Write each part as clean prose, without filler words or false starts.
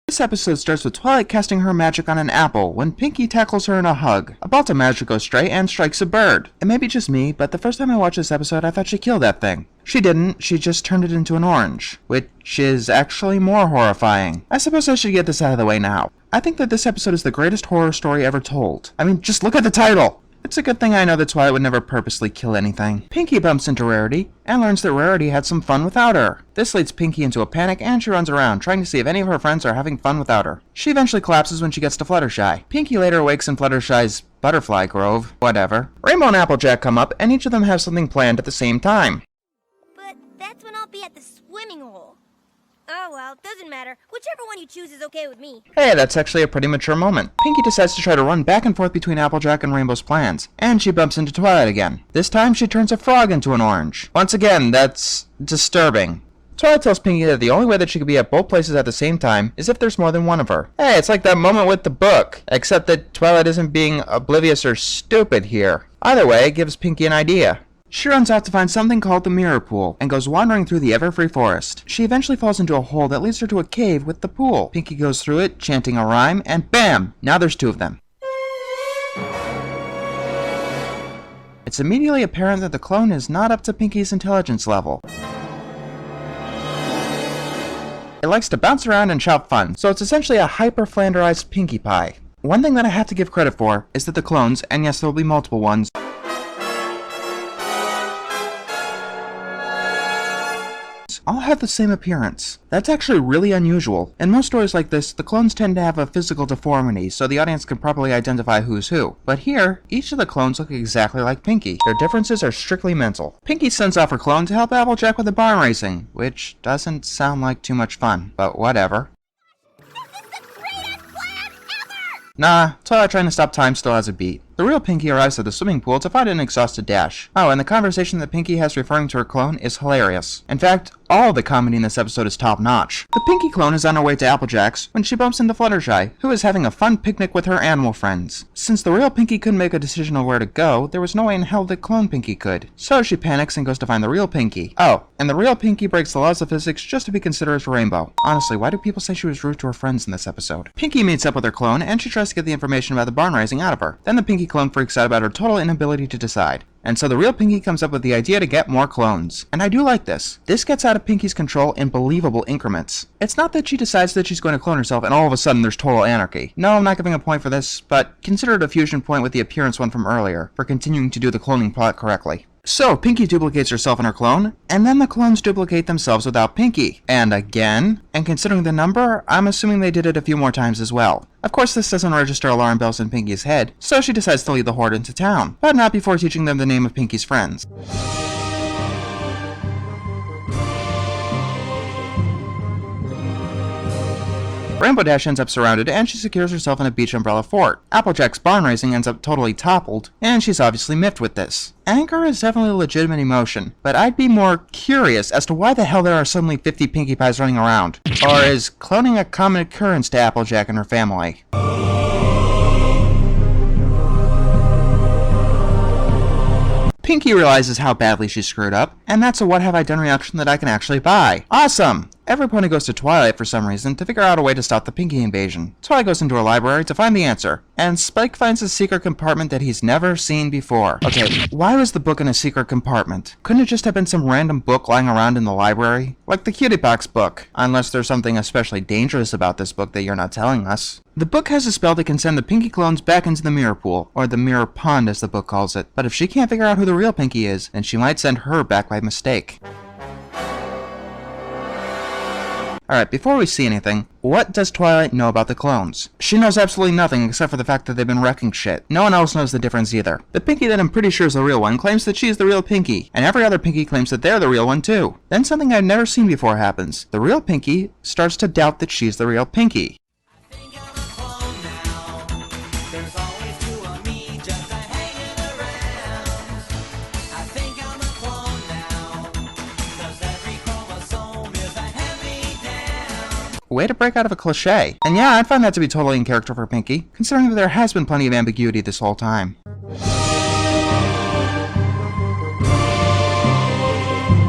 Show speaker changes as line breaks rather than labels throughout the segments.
This episode starts with Twilight casting her magic on an apple when Pinkie tackles her in a hug. About to magic go stray and strikes a bird. It may be just me, but the first time I watched this episode I thought she killed that thing. She didn't, she just turned it into an orange, which is actually more horrifying. I suppose I should get this out of the way now. I think that this episode is the greatest horror story ever told. I mean, just look at the title! It's a good thing I know that Twilight would never purposely kill anything. Pinkie bumps into Rarity, and learns that Rarity had some fun without her. This leads Pinkie into a panic, and she runs around, trying to see if any of her friends are having fun without her. She eventually collapses when she gets to Fluttershy. Pinkie later awakes in Fluttershy's butterfly grove. Whatever. Rainbow and Applejack come up, and each of them have something planned at the same time.
But that's when I'll be at the swimming hole. Oh well, doesn't matter. Whichever one you choose is okay with me.
Hey, that's actually a pretty mature moment. Pinkie decides to try to run back and forth between Applejack and Rainbow's plans, and she bumps into Twilight again. This time she turns a frog into an orange. Once again, that's disturbing. Twilight tells Pinkie that the only way that she could be at both places at the same time is if there's more than one of her. Hey, it's like that moment with the book, except that Twilight isn't being oblivious or stupid here. Either way, it gives Pinkie an idea. She runs out to find something called the mirror pool, and goes wandering through the everfree forest. She eventually falls into a hole that leads her to a cave with the pool. Pinkie goes through it, chanting a rhyme, and BAM! Now there's two of them. It's immediately apparent that the clone is not up to Pinkie's intelligence level. It likes to bounce around and shout fun, so it's essentially a hyper-flanderized Pinkie Pie. One thing that I have to give credit for is that the clones, and yes there will be multiple ones, all have the same appearance. That's actually really unusual. In most stories like this, the clones tend to have a physical deformity, so the audience can properly identify who's who. But here, each of the clones look exactly like Pinkie. Their differences are strictly mental. Pinkie sends off her clone to help Applejack with the barn racing, which doesn't sound like too much fun, but whatever.
This is the greatest plan ever!
Nah, Twilight trying to stop time still has a beat. The real Pinkie arrives at the swimming pool to find an exhausted Dash. Oh, and the conversation that Pinkie has referring to her clone is hilarious. In fact, all the comedy in this episode is top-notch. The Pinkie clone is on her way to Applejack's when she bumps into Fluttershy, who is having a fun picnic with her animal friends. Since the real Pinkie couldn't make a decision on where to go, there was no way in hell that clone Pinkie could. So she panics and goes to find the real Pinkie. Oh, and the real Pinkie breaks the laws of physics just to be considerate for Rainbow. Honestly, why do people say she was rude to her friends in this episode? Pinkie meets up with her clone, and she tries to get the information about the barn raising out of her. Then the Pinkie clone freaks out about her total inability to decide. And so the real Pinkie comes up with the idea to get more clones. And I do like this. This gets out of Pinkie's control in believable increments. It's not that she decides that she's going to clone herself and all of a sudden there's total anarchy. No, I'm not giving a point for this, but consider it a fusion point with the appearance one from earlier, for continuing to do the cloning plot correctly. So, Pinkie duplicates herself and her clone, and then the clones duplicate themselves without Pinkie. And again, and considering the number, I'm assuming they did it a few more times as well. Of course, this doesn't register alarm bells in Pinkie's head, so she decides to lead the horde into town, but not before teaching them the name of Pinkie's friends. Rainbow Dash ends up surrounded, and she secures herself in a beach umbrella fort. Applejack's barn racing ends up totally toppled, and she's obviously miffed with this. Anger is definitely a legitimate emotion, but I'd be more curious as to why the hell there are suddenly 50 Pinkie Pies running around. Or is cloning a common occurrence to Applejack and her family? Pinkie realizes how badly she screwed up, and that's a what have I done reaction that I can actually buy. Awesome! Everypony goes to Twilight for some reason to figure out a way to stop the Pinkie invasion. Twilight goes into a library to find the answer, and Spike finds a secret compartment that he's never seen before. Okay, why was the book in a secret compartment? Couldn't it just have been some random book lying around in the library? Like the Cutie Box book, unless there's something especially dangerous about this book that you're not telling us. The book has a spell that can send the Pinkie clones back into the mirror pool, or the mirror pond as the book calls it, but if she can't figure out who the real Pinkie is, then she might send her back by mistake. Alright, before we see anything, what does Twilight know about the clones? She knows absolutely nothing except for the fact that they've been wrecking shit. No one else knows the difference either. The Pinkie that I'm pretty sure is the real one claims that she's the real Pinkie, and every other Pinkie claims that they're the real one too. Then something I've never seen before happens. The real Pinkie starts to doubt that she's the real Pinkie. Way to break out of a cliche. And yeah, I'd find that to be totally in character for Pinkie, considering that there has been plenty of ambiguity this whole time.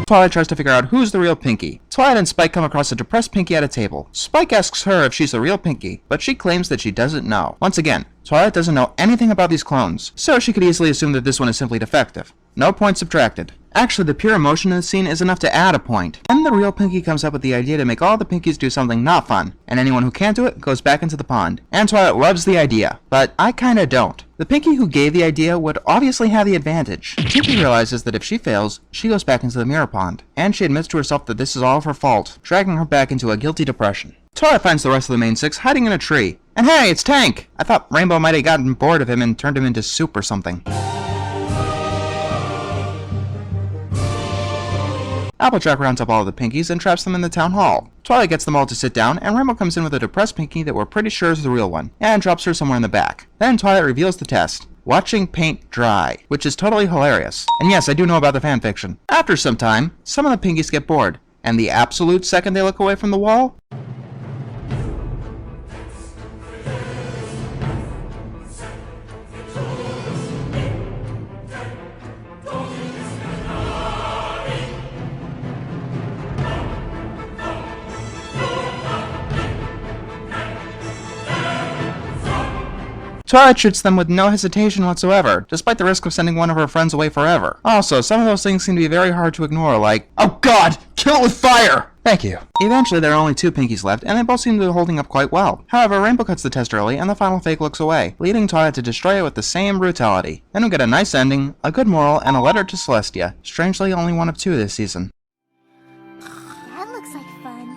Twilight tries to figure out who's the real Pinkie. Twilight and Spike come across a depressed Pinkie at a table. Spike asks her if she's the real Pinkie, but she claims that she doesn't know. Once again, Twilight doesn't know anything about these clones, so she could easily assume that this one is simply defective. No point subtracted. Actually, the pure emotion in the scene is enough to add a point. Then the real Pinkie comes up with the idea to make all the Pinkies do something not fun, and anyone who can't do it goes back into the pond. And Twilight loves the idea, but I kinda don't. The Pinkie who gave the idea would obviously have the advantage. Pinkie realizes that if she fails, she goes back into the mirror pond, and she admits to herself that this is all of her fault, dragging her back into a guilty depression. Twilight finds the rest of the main six hiding in a tree. And hey, it's Tank! I thought Rainbow might have gotten bored of him and turned him into soup or something. Applejack rounds up all of the Pinkies and traps them in the town hall. Twilight gets them all to sit down, and Rainbow comes in with a depressed Pinkie that we're pretty sure is the real one, and drops her somewhere in the back. Then Twilight reveals the test: watching paint dry, which is totally hilarious. And yes, I do know about the fanfiction. After some time, some of the Pinkies get bored, and the absolute second they look away from the wall, Twilight shoots them with no hesitation whatsoever, despite the risk of sending one of her friends away forever. Also, some of those things seem to be very hard to ignore, like, "Oh God, kill it with fire!" Thank you. Eventually, there are only two Pinkies left, and they both seem to be holding up quite well. However, Rainbow cuts the test early, and the final fake looks away, leading Twilight to destroy it with the same brutality. Then we get a nice ending, a good moral, and a letter to Celestia. Strangely, only one of two this season.
That looks like fun.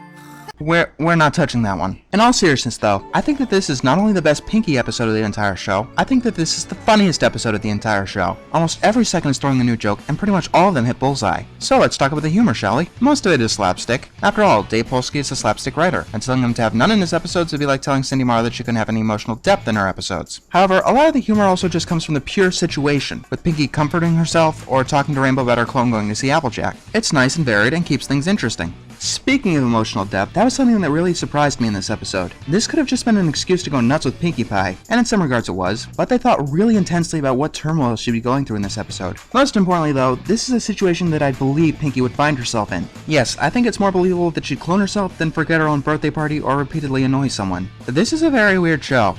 We're not touching that one. In all seriousness though, I think that this is not only the best Pinkie episode of the entire show, I think that this is the funniest episode of the entire show. Almost every second is throwing a new joke, and pretty much all of them hit bullseye. So let's talk about the humor, shall we? Most of it is slapstick. After all, Dave Polsky is a slapstick writer, and telling him to have none in his episodes would be like telling Cindy Marr that she couldn't have any emotional depth in her episodes. However, a lot of the humor also just comes from the pure situation, with Pinkie comforting herself or talking to Rainbow about her clone going to see Applejack. It's nice and varied and keeps things interesting. Speaking of emotional depth, that was something that really surprised me in this episode. This could have just been an excuse to go nuts with Pinkie Pie, and in some regards it was, but they thought really intensely about what turmoil she'd be going through in this episode. Most importantly though, this is a situation that I believe Pinkie would find herself in. Yes, I think it's more believable that she'd clone herself than forget her own birthday party or repeatedly annoy someone. But this is a very weird show.